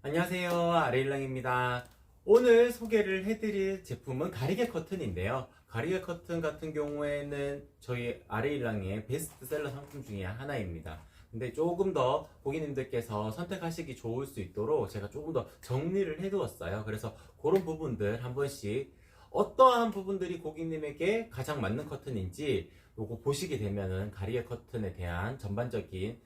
안녕하세요, 아레일랑입니다. 오늘 소개를 해드릴 제품은 가리개 커튼인데요. 가리개 커튼 같은 경우에는 저희 아레일랑의 베스트셀러 상품 중에 하나입니다. 근데 조금 더 고객님들께서 선택하시기 좋을 수 있도록 제가 조금 더 정리를 해두었어요. 그래서 그런 부분들 한 번씩 어떠한 부분들이 고객님에게 가장 맞는 커튼인지 요거 보시게 되면은 가리개 커튼에 대한 전반적인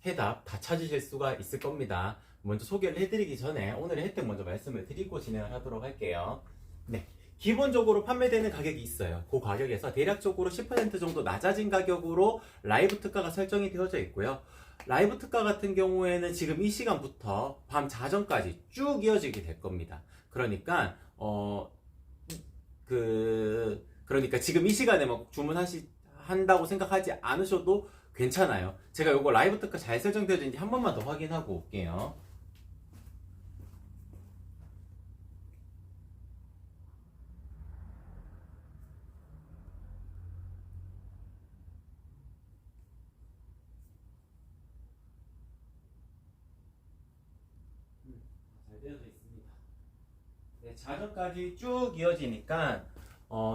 해답 다 찾으실 수가 있을 겁니다. 먼저 소개를 해드리기 전에 오늘의 혜택 먼저 말씀을 드리고 진행을 하도록 할게요. 네, 기본적으로 판매되는 가격이 있어요. 그 가격에서 대략적으로 10% 정도 낮아진 가격으로 라이브 특가가 설정이 되어져 있고요. 라이브 특가 같은 경우에는 지금 이 시간부터 밤 자정까지 쭉 이어지게 될 겁니다. 그러니까 그러니까 지금 이 시간에 막 한다고 생각하지 않으셔도 괜찮아요. 제가 요거 라이브 특가 잘 설정되어진지 한 번만 더 확인하고 올게요. 잘 되어져 있습니다. 네, 자정까지 쭉 이어지니까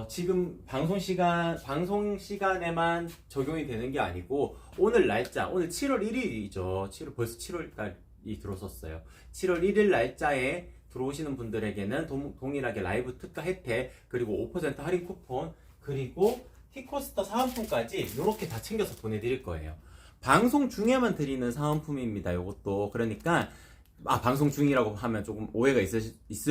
지금 방송 시간에만 적용이 되는 게 아니고 오늘 날짜, 오늘 7월 1일이죠. 벌써 7월 달이 들어섰어요. 7월 1일 날짜에 들어오시는 분들에게는 동일하게 라이브 특가 혜택, 그리고 5% 할인 쿠폰, 그리고 티코스터 사은품까지 이렇게 다 챙겨서 보내드릴 거예요. 방송 중에만 드리는 사은품입니다. 이것도 그러니까 방송 중이라고 하면 조금 오해가 있을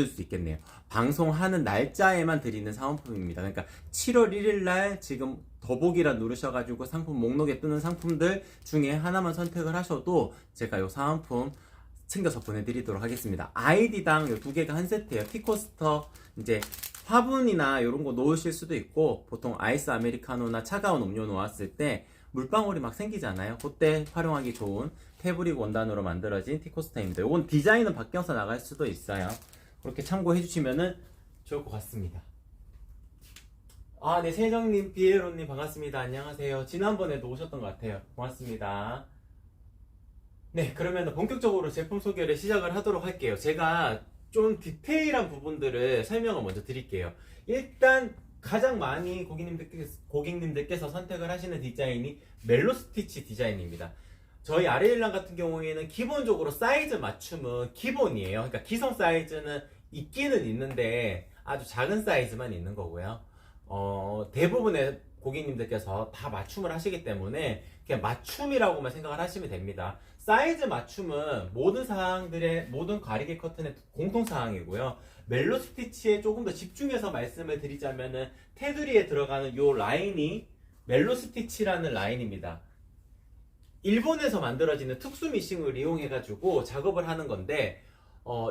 수 있겠네요. 방송하는 날짜에만 드리는 사은품입니다. 그러니까 7월 1일 날 지금 더보기란 누르셔가지고 상품 목록에 뜨는 상품들 중에 하나만 선택을 하셔도 제가 이 사은품 챙겨서 보내드리도록 하겠습니다. 아이디당 이 두 개가 한 세트예요. 티코스터 이제 화분이나 이런 거 놓으실 수도 있고, 보통 아이스 아메리카노나 차가운 음료 놓았을 때 물방울이 막 생기잖아요. 그때 활용하기 좋은 패브릭 원단으로 만들어진 티코스터입니다. 이건 디자인은 바뀌어서 나갈 수도 있어요. 그렇게 참고해 주시면 좋을 것 같습니다. 네, 세정님, 비에로님 반갑습니다. 안녕하세요. 지난번에도 오셨던 것 같아요. 고맙습니다. 네, 그러면 본격적으로 제품 소개를 시작을 하도록 할게요. 제가 좀 디테일한 부분들을 설명을 먼저 드릴게요. 일단 가장 많이 고객님들께서 선택을 하시는 디자인이 멜로 스티치 디자인입니다. 저희 아레일랑 같은 경우에는 기본적으로 사이즈 맞춤은 기본이에요. 그러니까 기성 사이즈는 있기는 있는데 아주 작은 사이즈만 있는 거고요. 대부분의 고객님들께서 다 맞춤을 하시기 때문에 그냥 맞춤이라고만 생각을 하시면 됩니다. 사이즈 맞춤은 모든 가리개 커튼의 공통사항이고요. 멜로 스티치에 조금 더 집중해서 말씀을 드리자면은 테두리에 들어가는 요 라인이 멜로 스티치라는 라인입니다. 일본에서 만들어지는 특수 미싱을 이용해가지고 작업을 하는 건데,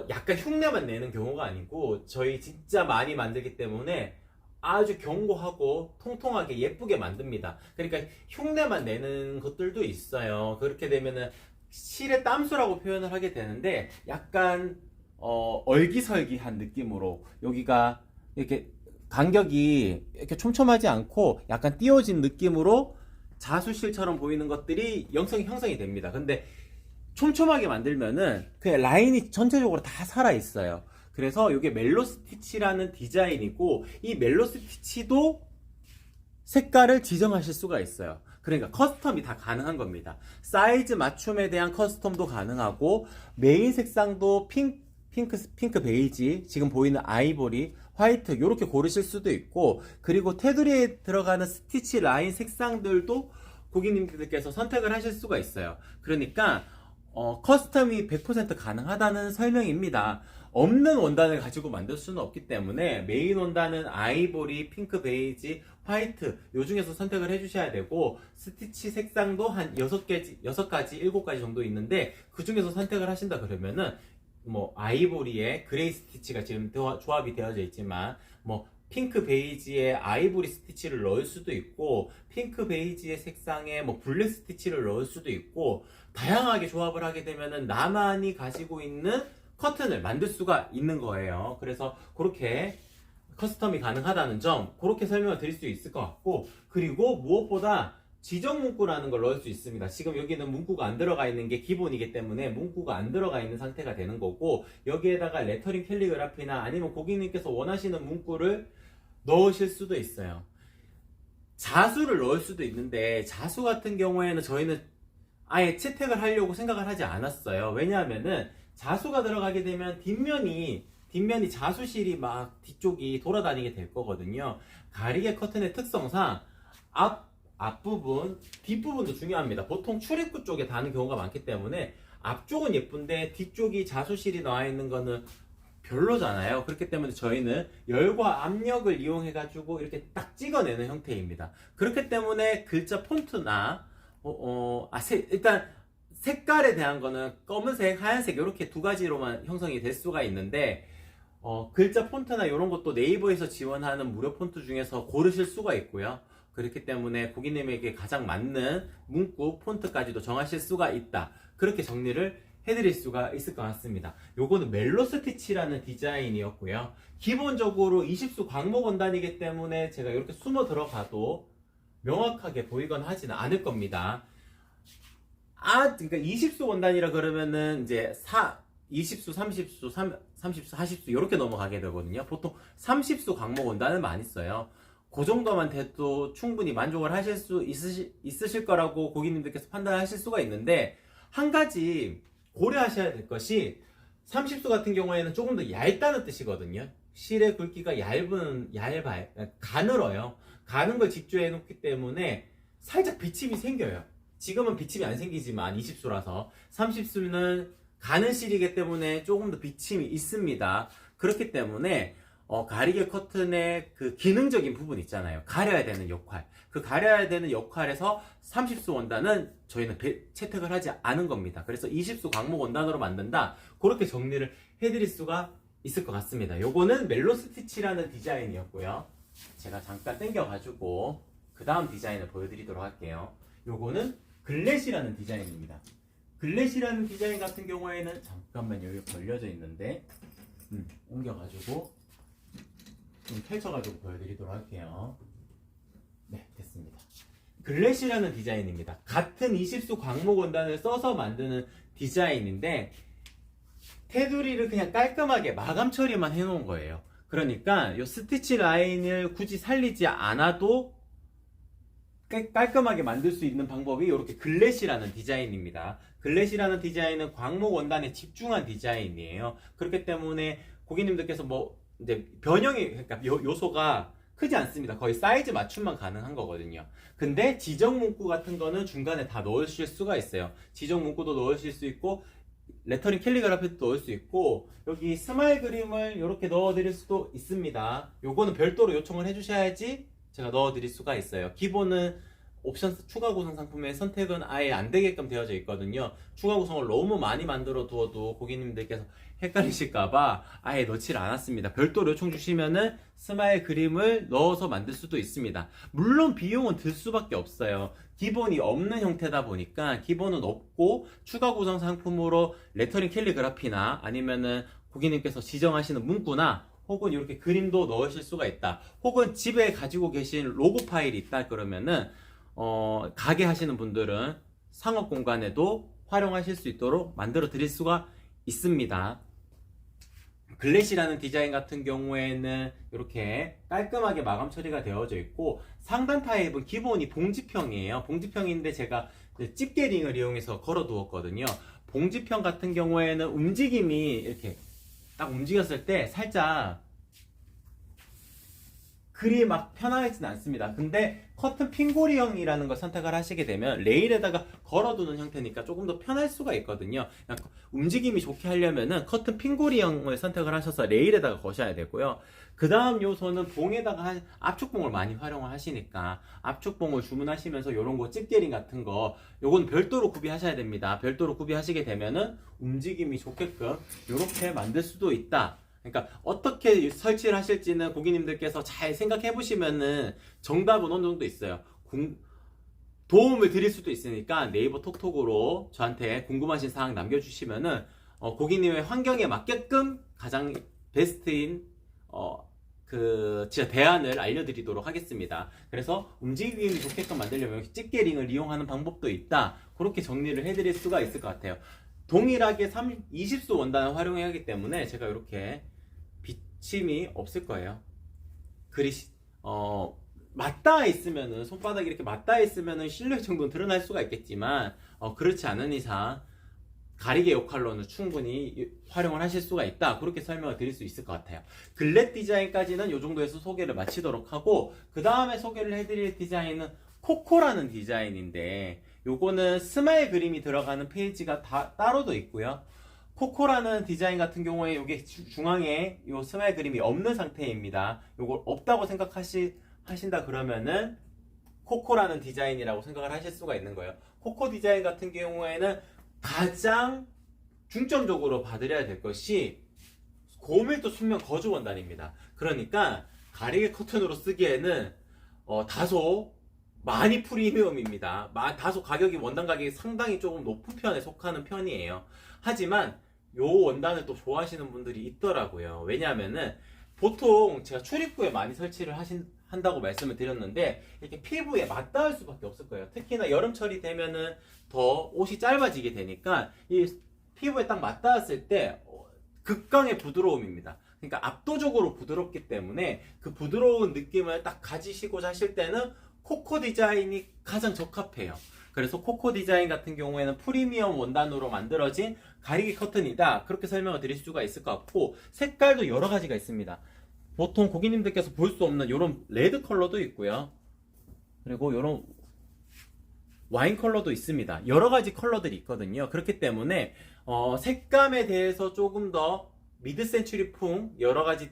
약간 흉내만 내는 경우가 아니고, 저희 진짜 많이 만들기 때문에 아주 견고하고 통통하게 예쁘게 만듭니다. 그러니까 흉내만 내는 것들도 있어요. 그렇게 되면은 실의 땀수라고 표현을 하게 되는데, 약간, 얼기설기한 느낌으로, 여기가 이렇게 간격이 이렇게 촘촘하지 않고 약간 띄워진 느낌으로 자수실처럼 보이는 것들이 형성이 됩니다. 근데 촘촘하게 만들면은 그 라인이 전체적으로 다 살아 있어요. 그래서 이게 멜로 스티치라는 디자인이고, 이 멜로 스티치도 색깔을 지정하실 수가 있어요. 그러니까 커스텀이 다 가능한 겁니다. 사이즈 맞춤에 대한 커스텀도 가능하고, 메인 색상도 핑크 베이지, 지금 보이는 아이보리, 화이트 이렇게 고르실 수도 있고, 그리고 테두리에 들어가는 스티치 라인 색상들도 고객님들께서 선택을 하실 수가 있어요. 그러니까 커스텀이 100% 가능하다는 설명입니다. 없는 원단을 가지고 만들 수는 없기 때문에 메인 원단은 아이보리, 핑크 베이지, 화이트 요 중에서 선택을 해주셔야 되고, 스티치 색상도 한 6가지, 7가지 정도 있는데 그 중에서 선택을 하신다 그러면은 아이보리에 그레이 스티치가 지금 조합이 되어져 있지만, 핑크 베이지에 아이보리 스티치를 넣을 수도 있고, 핑크 베이지의 색상에 블랙 스티치를 넣을 수도 있고, 다양하게 조합을 하게 되면은 나만이 가지고 있는 커튼을 만들 수가 있는 거예요. 그래서 그렇게 커스텀이 가능하다는 점, 그렇게 설명을 드릴 수 있을 것 같고, 그리고 무엇보다 지정 문구라는 걸 넣을 수 있습니다. 지금 여기는 문구가 안 들어가 있는 게 기본이기 때문에 문구가 안 들어가 있는 상태가 되는 거고, 여기에다가 레터링 캘리그라피나 아니면 고객님께서 원하시는 문구를 넣으실 수도 있어요. 자수를 넣을 수도 있는데, 자수 같은 경우에는 저희는 아예 채택을 하려고 생각을 하지 않았어요. 왜냐하면은 자수가 들어가게 되면 뒷면이 자수실이 막 뒤쪽이 돌아다니게 될 거거든요. 가리개 커튼의 특성상 앞부분, 뒷부분도 중요합니다. 보통 출입구 쪽에 다는 경우가 많기 때문에 앞쪽은 예쁜데 뒤쪽이 자수실이 나와 있는 거는 별로잖아요. 그렇기 때문에 저희는 열과 압력을 이용해 가지고 이렇게 딱 찍어내는 형태입니다. 그렇기 때문에 글자 폰트나 일단 색깔에 대한 거는 검은색, 하얀색 이렇게 두 가지로만 형성이 될 수가 있는데, 글자 폰트나 이런 것도 네이버에서 지원하는 무료 폰트 중에서 고르실 수가 있고요. 그렇기 때문에 고객님에게 가장 맞는 문구, 폰트까지도 정하실 수가 있다. 그렇게 정리를 해드릴 수가 있을 것 같습니다. 요거는 멜로 스티치라는 디자인이었고요. 기본적으로 20수 광목 원단이기 때문에 제가 이렇게 숨어 들어가도 명확하게 보이거나 하지는 않을 겁니다. 그러니까 20수 원단이라 그러면은 이제 20수, 30수, 30수, 40수 이렇게 넘어가게 되거든요. 보통 30수 광목 원단을 많이 써요. 그 정도만 돼도 충분히 만족을 하실 수 있으실 거라고 고객님들께서 판단하실 수가 있는데, 한 가지 고려하셔야 될 것이 30수 같은 경우에는 조금 더 얇다는 뜻이거든요. 실의 굵기가 얇아요. 가늘어요. 가는 걸 직조해 놓기 때문에 살짝 비침이 생겨요. 지금은 비침이 안 생기지만 20수라서 30수는 가는 실이기 때문에 조금 더 비침이 있습니다. 그렇기 때문에 가리개 커튼의 그 기능적인 부분 있잖아요. 가려야 되는 역할. 그 가려야 되는 역할에서 30수 원단은 저희는 채택을 하지 않은 겁니다. 그래서 20수 광목 원단으로 만든다. 그렇게 정리를 해드릴 수가 있을 것 같습니다. 요거는 멜로 스티치라는 디자인이었고요. 제가 잠깐 당겨가지고 그 다음 디자인을 보여드리도록 할게요. 요거는 글래시라는 디자인입니다. 글래시라는 디자인 같은 경우에는 잠깐만 여기 걸려져 있는데 옮겨가지고 좀 펼쳐가지고 보여드리도록 할게요. 네, 됐습니다. 글래시라는 디자인입니다. 같은 20수 광목 원단을 써서 만드는 디자인인데, 테두리를 그냥 깔끔하게 마감 처리만 해놓은 거예요. 그러니까 이 스티치 라인을 굳이 살리지 않아도 깔끔하게 만들 수 있는 방법이 이렇게 글래시라는 디자인입니다. 글래시라는 디자인은 광목 원단에 집중한 디자인이에요. 그렇기 때문에 고객님들께서 이제 변형이, 그러니까 요소가 크지 않습니다. 거의 사이즈 맞춤만 가능한 거거든요. 근데 지정 문구 같은 거는 중간에 다 넣으실 수가 있어요. 지정 문구도 넣으실 수 있고, 레터링 캘리그라피도 넣을 수 있고, 여기 스마일 그림을 이렇게 넣어드릴 수도 있습니다. 요거는 별도로 요청을 해주셔야지 제가 넣어드릴 수가 있어요. 기본은 옵션 추가 구성 상품의 선택은 아예 안 되게끔 되어져 있거든요. 추가 구성을 너무 많이 만들어 두어도 고객님들께서 헷갈리실까봐 아예 넣지를 않았습니다. 별도로 요청 주시면은 스마일 그림을 넣어서 만들 수도 있습니다. 물론 비용은 들 수밖에 없어요. 기본이 없는 형태다 보니까 기본은 없고, 추가 구성 상품으로 레터링 캘리그라피나 아니면은 고객님께서 지정하시는 문구나 혹은 이렇게 그림도 넣으실 수가 있다. 혹은 집에 가지고 계신 로고 파일이 있다 그러면은 가게 하시는 분들은 상업 공간에도 활용하실 수 있도록 만들어 드릴 수가 있습니다. 글래시라는 디자인 같은 경우에는 이렇게 깔끔하게 마감 처리가 되어져 있고, 상단 타입은 기본이 봉지평이에요. 봉지평인데 제가 집게링을 이용해서 걸어 두었거든요. 봉지평 같은 경우에는 움직임이 이렇게 딱 움직였을 때 살짝 그리 막 편하지는 않습니다. 근데 커튼 핑고리형이라는 걸 선택을 하시게 되면 레일에다가 걸어두는 형태니까 조금 더 편할 수가 있거든요. 움직임이 좋게 하려면은 커튼 핑고리형을 선택을 하셔서 레일에다가 거셔야 되고요. 그 다음 요소는 봉에다가 압축봉을 많이 활용을 하시니까 압축봉을 주문하시면서 요런 거 집게링 같은 거 요건 별도로 구비하셔야 됩니다. 별도로 구비하시게 되면은 움직임이 좋게끔 요렇게 만들 수도 있다. 그러니까 어떻게 설치를 하실지는 고객님들께서 잘 생각해 보시면은 정답은 어느 정도 있어요. 도움을 드릴 수도 있으니까 네이버 톡톡으로 저한테 궁금하신 사항 남겨주시면은 고객님의 환경에 맞게끔 가장 베스트인 진짜 대안을 알려드리도록 하겠습니다. 그래서 움직임이 좋게끔 만들려면 집게링을 이용하는 방법도 있다. 그렇게 정리를 해드릴 수가 있을 것 같아요. 동일하게 20수 원단을 활용해야 하기 때문에 제가 이렇게 비침이 없을 거예요. 맞닿아 있으면은, 손바닥이 이렇게 맞닿아 있으면은 실루엣 정도는 드러날 수가 있겠지만, 그렇지 않은 이상 가리개 역할로는 충분히 활용을 하실 수가 있다. 그렇게 설명을 드릴 수 있을 것 같아요. 글렛 디자인까지는 이 정도에서 소개를 마치도록 하고, 그 다음에 소개를 해드릴 디자인은 코코라는 디자인인데, 요거는 스마일 그림이 들어가는 페이지가 따로도 있고요. 코코라는 디자인 같은 경우에 요게 중앙에 요 스마일 그림이 없는 상태입니다. 요걸 없다고 생각하신다 그러면은 코코라는 디자인이라고 생각을 하실 수가 있는 거예요. 코코 디자인 같은 경우에는 가장 중점적으로 봐드려야 될 것이 고밀도 순면 거주 원단입니다. 그러니까 가리개 커튼으로 쓰기에는 다소 많이 프리미엄입니다. 다소 원단 가격이 상당히 조금 높은 편에 속하는 편이에요. 하지만 요 원단을 또 좋아하시는 분들이 있더라고요. 왜냐하면은 보통 제가 출입구에 많이 설치를 한다고 말씀을 드렸는데, 이렇게 피부에 맞닿을 수밖에 없을 거예요. 특히나 여름철이 되면은 더 옷이 짧아지게 되니까 이 피부에 딱 맞닿았을 때 극강의 부드러움입니다. 그러니까 압도적으로 부드럽기 때문에 그 부드러운 느낌을 딱 가지시고자 하실 때는 코코 디자인이 가장 적합해요. 그래서 코코 디자인 같은 경우에는 프리미엄 원단으로 만들어진 가리개 커튼이다. 그렇게 설명을 드릴 수가 있을 것 같고, 색깔도 여러 가지가 있습니다. 보통 고객님들께서 볼 수 없는 이런 레드 컬러도 있고요. 그리고 이런 와인 컬러도 있습니다. 여러 가지 컬러들이 있거든요. 그렇기 때문에 색감에 대해서 조금 더 미드 센추리풍 여러 가지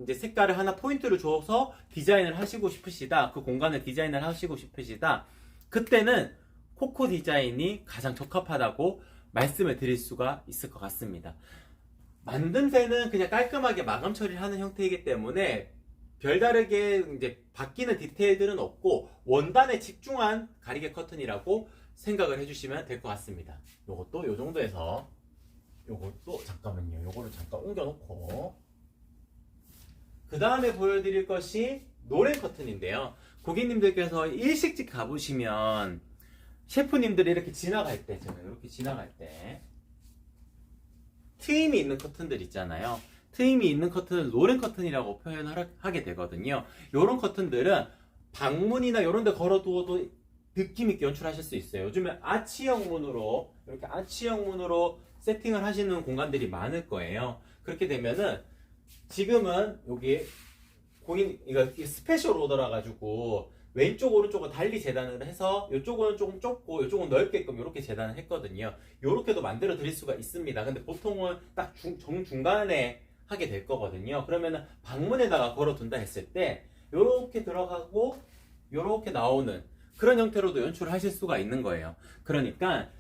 이제 색깔을 하나 포인트를 줘서 디자인을 하시고 싶으시다. 그 공간을 디자인을 하시고 싶으시다. 그때는 코코 디자인이 가장 적합하다고 말씀을 드릴 수가 있을 것 같습니다. 만듦새는 그냥 깔끔하게 마감 처리를 하는 형태이기 때문에 별다르게 이제 바뀌는 디테일들은 없고 원단에 집중한 가리개 커튼이라고 생각을 해주시면 될 것 같습니다. 요것도 요 정도에서 요것도 잠깐만요. 요거를 잠깐 옮겨놓고 그 다음에 보여드릴 것이 노란 커튼인데요. 고객님들께서 일식집 가보시면 셰프님들이 이렇게 지나갈 때, 제가 이렇게 지나갈 때 트임이 있는 커튼들 있잖아요. 트임이 있는 커튼을 노란 커튼이라고 표현을 하게 되거든요. 이런 커튼들은 방문이나 이런 데 걸어두어도 느낌 있게 연출하실 수 있어요. 요즘에 아치형 문으로 이렇게 아치형 문으로 세팅을 하시는 공간들이 많을 거예요. 그렇게 되면은 지금은 여기 이거 스페셜 오더라 가지고 왼쪽 오른쪽은 달리 재단을 해서 이쪽은 조금 좁고 이쪽은 넓게끔 이렇게 재단을 했거든요. 이렇게도 만들어 드릴 수가 있습니다. 근데 보통은 딱 정중간에 하게 될 거거든요. 그러면은 방문에다가 걸어 둔다 했을 때 이렇게 들어가고 이렇게 나오는 그런 형태로도 연출을 하실 수가 있는 거예요. 그러니까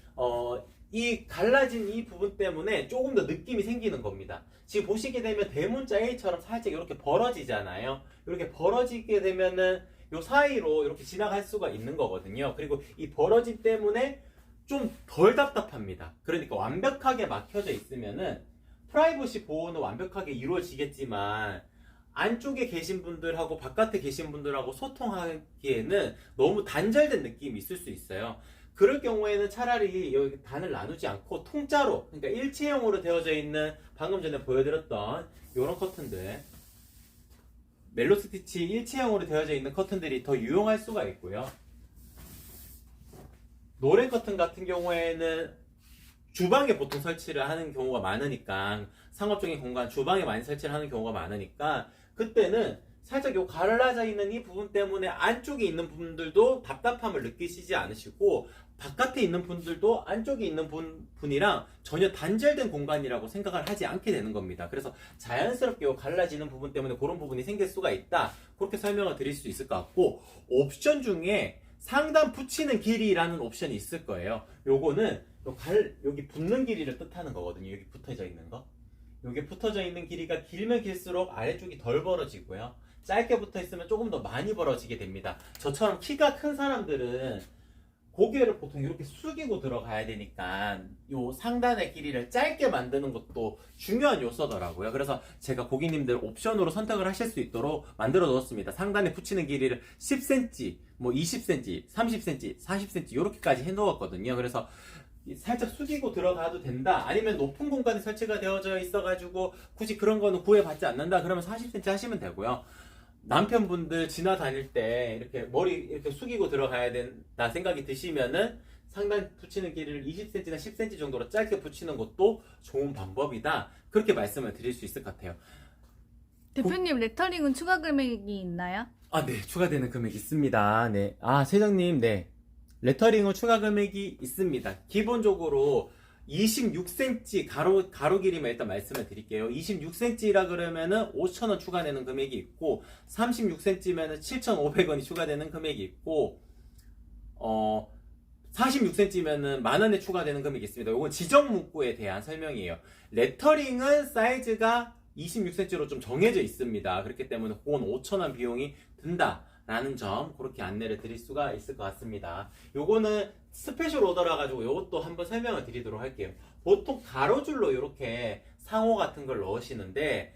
이 갈라진 이 부분 때문에 조금 더 느낌이 생기는 겁니다. 지금 보시게 되면 대문자 A처럼 살짝 이렇게 벌어지잖아요. 이렇게 벌어지게 되면은 요 사이로 이렇게 지나갈 수가 있는 거거든요. 그리고 이 벌어짐 때문에 좀 덜 답답합니다. 그러니까 완벽하게 막혀져 있으면은 프라이버시 보호는 완벽하게 이루어지겠지만 안쪽에 계신 분들하고 바깥에 계신 분들하고 소통하기에는 너무 단절된 느낌이 있을 수 있어요. 그럴 경우에는 차라리 여기 단을 나누지 않고 통짜로, 그러니까 일체형으로 되어져 있는 방금 전에 보여드렸던 이런 커튼들, 멜로스티치 일체형으로 되어져 있는 커튼들이 더 유용할 수가 있고요. 노란 커튼 같은 경우에는 주방에 보통 설치를 하는 경우가 많으니까, 상업적인 공간 주방에 많이 설치를 하는 경우가 많으니까 그때는 살짝 요 갈라져 있는 이 부분 때문에 안쪽에 있는 분들도 답답함을 느끼시지 않으시고 바깥에 있는 분들도 안쪽에 있는 분이랑 전혀 단절된 공간이라고 생각을 하지 않게 되는 겁니다. 그래서 자연스럽게 요 갈라지는 부분 때문에 그런 부분이 생길 수가 있다. 그렇게 설명을 드릴 수 있을 것 같고, 옵션 중에 상단 붙이는 길이라는 옵션이 있을 거예요. 요거는 여기 붙는 길이를 뜻하는 거거든요. 여기 붙어져 있는 거. 여기 붙어져 있는 길이가 길면 길수록 아래쪽이 덜 벌어지고요. 짧게 붙어 있으면 조금 더 많이 벌어지게 됩니다. 저처럼 키가 큰 사람들은 고개를 보통 이렇게 숙이고 들어가야 되니까 요 상단의 길이를 짧게 만드는 것도 중요한 요소더라고요. 그래서 제가 고객님들 옵션으로 선택을 하실 수 있도록 만들어 놓았습니다. 상단에 붙이는 길이를 10cm, 뭐 20cm, 30cm, 40cm 이렇게까지 해 놓았거든요. 그래서 살짝 숙이고 들어가도 된다, 아니면 높은 공간에 설치가 되어져 있어가지고 굳이 그런 거는 구애받지 않는다, 그러면 40cm 하시면 되고요. 남편분들 지나다닐 때 이렇게 머리 이렇게 숙이고 들어가야 된다 생각이 드시면은 상단 붙이는 길이를 20cm나 10cm 정도로 짧게 붙이는 것도 좋은 방법이다, 그렇게 말씀을 드릴 수 있을 것 같아요. 대표님, 레터링은 추가 금액이 있나요? 네, 추가되는 금액이 있습니다. 네. 세정님, 네. 레터링은 추가 금액이 있습니다. 기본적으로 26cm 가로 길이만 일단 말씀을 드릴게요. 26cm라 그러면은 5,000원 추가되는 금액이 있고, 36cm면은 7,500원이 추가되는 금액이 있고, 46cm면은 만원에 추가되는 금액이 있습니다. 이건 지정 문구에 대한 설명이에요. 레터링은 사이즈가 26cm로 좀 정해져 있습니다. 그렇기 때문에 그건 5,000원 비용이 든다 라는 점, 그렇게 안내를 드릴 수가 있을 것 같습니다. 요거는 스페셜 오더라 가지고 요것도 한번 설명을 드리도록 할게요. 보통 가로줄로 이렇게 상호 같은 걸 넣으시는데,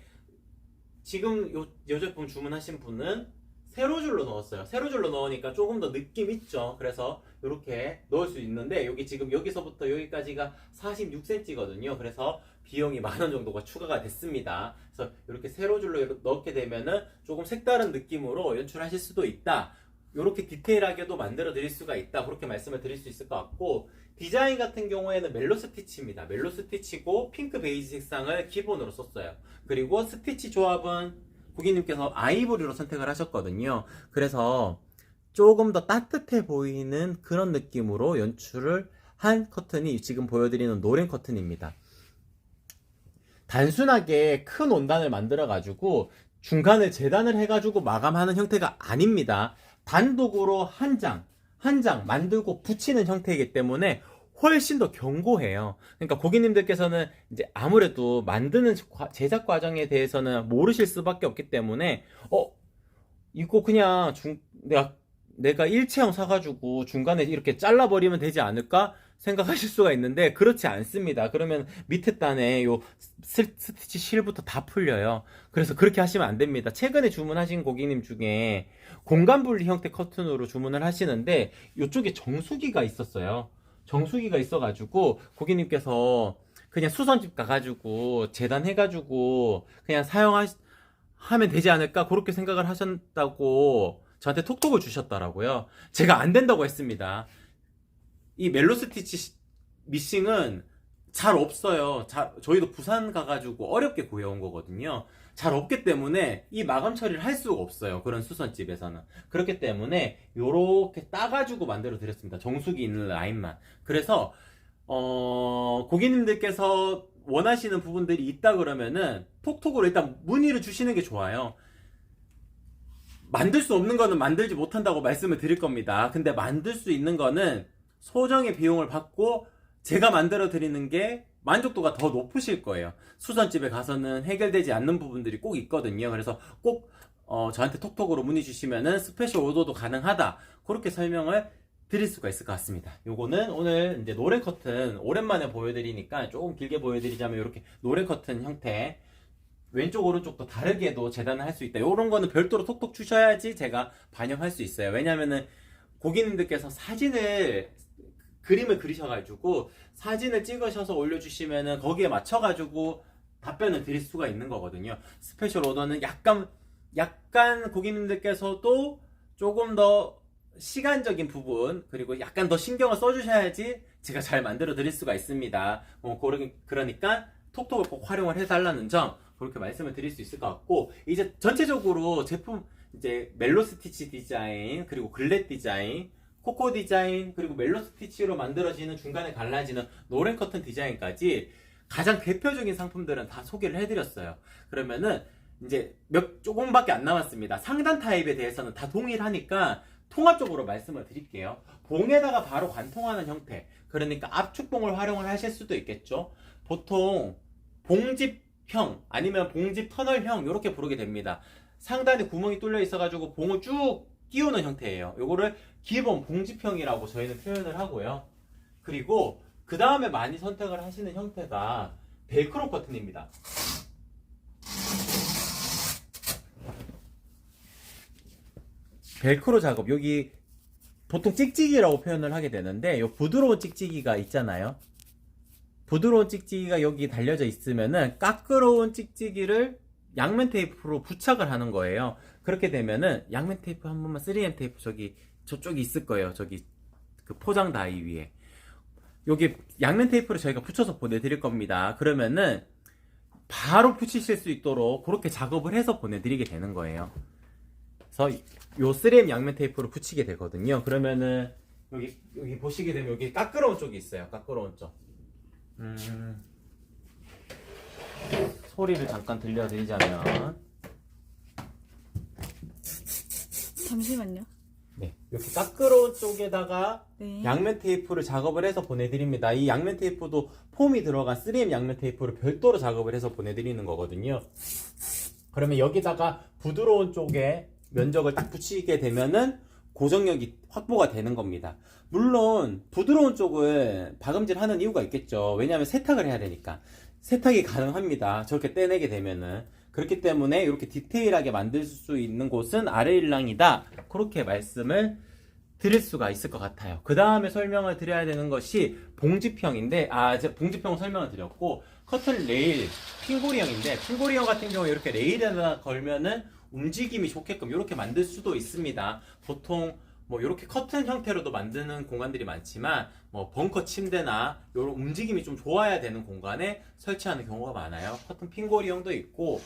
지금 요 제품 주문하신 분은 세로줄로 넣었어요. 세로줄로 넣으니까 조금 더 느낌 있죠. 그래서 이렇게 넣을 수 있는데, 여기 지금 여기서부터 여기까지가 46cm거든요. 그래서 비용이 10,000원 정도가 추가가 됐습니다. 그래서 이렇게 세로줄로 넣게 되면은 조금 색다른 느낌으로 연출하실 수도 있다, 이렇게 디테일하게도 만들어 드릴 수가 있다, 그렇게 말씀을 드릴 수 있을 것 같고, 디자인 같은 경우에는 멜로 스티치입니다. 멜로 스티치고 핑크 베이지 색상을 기본으로 썼어요. 그리고 스티치 조합은 고객님께서 아이보리로 선택을 하셨거든요. 그래서 조금 더 따뜻해 보이는 그런 느낌으로 연출을 한 커튼이 지금 보여드리는 노란 커튼입니다. 단순하게 큰 원단을 만들어 가지고 중간을 재단을 해가지고 마감하는 형태가 아닙니다. 단독으로 한 장 만들고 붙이는 형태이기 때문에 훨씬 더 견고해요. 그러니까 고객님들께서는 이제 아무래도 만드는 제작 과정에 대해서는 모르실 수밖에 없기 때문에 이거 그냥 내가 일체형 사가지고 중간에 이렇게 잘라버리면 되지 않을까 생각하실 수가 있는데, 그렇지 않습니다. 그러면 밑에 단에 요 스티치 실부터 다 풀려요. 그래서 그렇게 하시면 안 됩니다. 최근에 주문하신 고객님 중에 공간 분리 형태 커튼으로 주문을 하시는데, 이쪽에 정수기가 있었어요. 정수기가 있어가지고 고객님께서 그냥 수선집 가가지고 재단해가지고 그냥 사용하면 되지 않을까, 그렇게 생각을 하셨다고 저한테 톡톡을 주셨더라고요. 제가 안 된다고 했습니다. 이 멜로 스티치 미싱은 잘 없어요. 저희도 부산 가가지고 어렵게 구해온 거거든요. 잘 없기 때문에 이 마감 처리를 할 수가 없어요, 그런 수선집에서는. 그렇기 때문에 요렇게 따가지고 만들어 드렸습니다. 정수기 있는 라인만. 그래서 고객님들께서 원하시는 부분들이 있다 그러면은 톡톡으로 일단 문의를 주시는 게 좋아요. 만들 수 없는 거는 만들지 못한다고 말씀을 드릴 겁니다. 근데 만들 수 있는 거는 소정의 비용을 받고 제가 만들어 드리는 게 만족도가 더 높으실 거예요. 수선집에 가서는 해결되지 않는 부분들이 꼭 있거든요. 그래서 꼭 저한테 톡톡으로 문의 주시면은 스페셜 오더도 가능하다, 그렇게 설명을 드릴 수가 있을 것 같습니다. 요거는 오늘 이제 노란 커튼 오랜만에 보여드리니까 조금 길게 보여드리자면, 이렇게 노란 커튼 형태, 왼쪽 오른쪽도 다르게도 재단을 할 수 있다. 요런 거는 별도로 톡톡 주셔야지 제가 반영할 수 있어요. 왜냐면은 고객님들께서 그림을 그리셔가지고 사진을 찍으셔서 올려주시면은 거기에 맞춰가지고 답변을 드릴 수가 있는 거거든요. 스페셜 오더는 약간 고객님들께서도 조금 더 시간적인 부분, 그리고 약간 더 신경을 써주셔야지 제가 잘 만들어 드릴 수가 있습니다. 그러니까 톡톡을 꼭 활용을 해달라는 점, 그렇게 말씀을 드릴 수 있을 것 같고, 이제 전체적으로 제품 이제 멜로 스티치 디자인, 그리고 글렛 디자인, 코코 디자인, 그리고 멜로 스티치로 만들어지는 중간에 갈라지는 노란 커튼 디자인까지 가장 대표적인 상품들은 다 소개를 해드렸어요. 그러면은 이제 조금밖에 안 남았습니다. 상단 타입에 대해서는 다 동일하니까 통합적으로 말씀을 드릴게요. 봉에다가 바로 관통하는 형태, 그러니까 압축봉을 활용을 하실 수도 있겠죠. 보통 봉집형 아니면 봉집 터널형 이렇게 부르게 됩니다. 상단에 구멍이 뚫려 있어가지고 봉을 쭉 띄우는 형태예요. 요거를 기본 봉지평이라고 저희는 표현을 하고요. 그리고 그 다음에 많이 선택을 하시는 형태가 벨크로 커튼입니다. 벨크로 작업, 여기 보통 찍찍이라고 표현을 하게 되는데 요 부드러운 찍찍이가 있잖아요. 부드러운 찍찍이가 여기 달려져 있으면은 까끄러운 찍찍이를 양면 테이프로 부착을 하는 거예요. 그렇게 되면은 양면 테이프 한 번만 3M 테이프 저쪽이 있을 거예요. 저기 그 포장 다이 위에 여기 양면 테이프를 저희가 붙여서 보내드릴 겁니다. 그러면은 바로 붙이실 수 있도록 그렇게 작업을 해서 보내드리게 되는 거예요. 그래서 요 3M 양면 테이프로 붙이게 되거든요. 그러면은 여기 보시게 되면 여기 까끄러운 쪽이 있어요. 까끄러운 쪽. 소리를 잠깐 들려드리자면, 잠시만요. 네, 이렇게 까끄러운 쪽에다가 네. 양면 테이프를 작업을 해서 보내드립니다. 이 양면 테이프도 폼이 들어간 3M 양면 테이프를 별도로 작업을 해서 보내드리는 거거든요. 그러면 여기다가 부드러운 쪽에 면적을 딱 붙이게 되면은 고정력이 확보가 되는 겁니다. 물론 부드러운 쪽을 박음질 하는 이유가 있겠죠. 왜냐하면 세탁을 해야 되니까. 세탁이 가능합니다. 저렇게 떼내게 되면은. 그렇기 때문에 이렇게 디테일하게 만들 수 있는 곳은 아레일랑이다. 그렇게 말씀을 드릴 수가 있을 것 같아요. 그 다음에 설명을 드려야 되는 것이 봉지평인데, 이제 봉지평 설명을 드렸고, 커튼 레일, 핑고리형인데, 핑고리형 같은 경우에 이렇게 레일에다 걸면은 움직임이 좋게끔 이렇게 만들 수도 있습니다. 보통 뭐 이렇게 커튼 형태로도 만드는 공간들이 많지만 뭐 벙커 침대나 이런 움직임이 좀 좋아야 되는 공간에 설치하는 경우가 많아요. 커튼 핑고리형도 있고,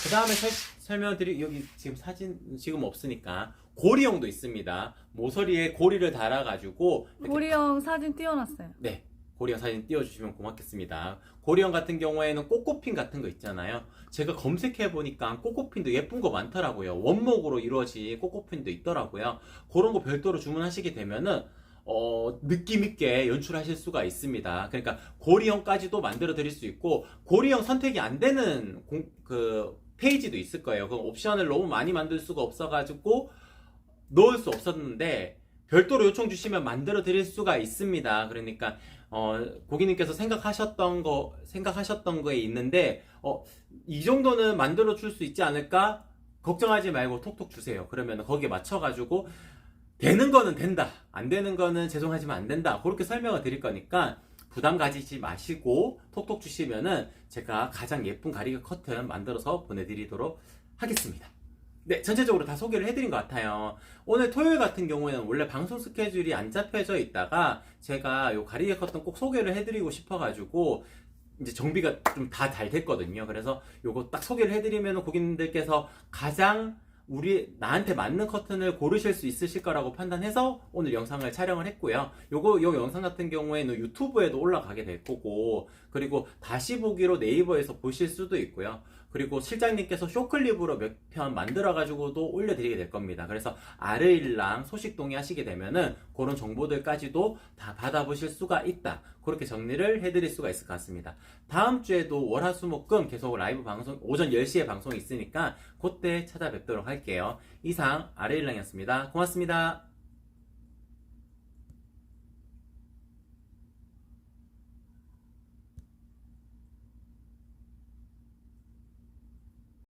그 다음에 설명드릴 여기 지금 사진 지금 없으니까 고리형도 있습니다. 모서리에 고리를 달아가지고 고리형 사진 띄워놨어요. 네, 고리형 사진 띄워주시면 고맙겠습니다. 고리형 같은 경우에는 꼬꼬핀 같은 거 있잖아요. 제가 검색해보니까 꼬꼬핀도 예쁜 거 많더라고요. 원목으로 이루어진 꼬꼬핀도 있더라고요. 그런 거 별도로 주문하시게 되면은 느낌 있게 연출하실 수가 있습니다. 그러니까 고리형까지도 만들어 드릴 수 있고, 고리형 선택이 안 되는 그 페이지도 있을 거예요. 그 옵션을 너무 많이 만들 수가 없어가지고 넣을 수 없었는데 별도로 요청 주시면 만들어 드릴 수가 있습니다. 그러니까 고객님께서 생각하셨던 거에 있는데 이 정도는 만들어 줄 수 있지 않을까? 걱정하지 말고 톡톡 주세요. 그러면 거기에 맞춰가지고 되는 거는 된다, 안 되는 거는 죄송하지만 안 된다, 그렇게 설명을 드릴 거니까 부담 가지지 마시고 톡톡 주시면은 제가 가장 예쁜 가리개 커튼 만들어서 보내드리도록 하겠습니다. 네, 전체적으로 다 소개를 해드린 것 같아요. 오늘 토요일 같은 경우에는 원래 방송 스케줄이 안 잡혀져 있다가 제가 요 가리개 커튼 꼭 소개를 해드리고 싶어가지고 이제 정비가 좀 다 잘 됐거든요. 그래서 요거 딱 소개를 해드리면 고객님들께서 가장 나한테 맞는 커튼을 고르실 수 있으실 거라고 판단해서 오늘 영상을 촬영을 했고요. 요 영상 같은 경우에는 유튜브에도 올라가게 될 거고, 그리고 다시 보기로 네이버에서 보실 수도 있고요. 그리고 실장님께서 쇼클립으로 몇 편 만들어가지고도 올려드리게 될 겁니다. 그래서 아르일랑 소식 동의하시게 되면은 그런 정보들까지도 다 받아보실 수가 있다. 그렇게 정리를 해드릴 수가 있을 것 같습니다. 다음 주에도 월화수목금 계속 라이브 방송, 오전 10시에 방송이 있으니까 그때 찾아뵙도록 할게요. 이상 아르일랑이었습니다. 고맙습니다.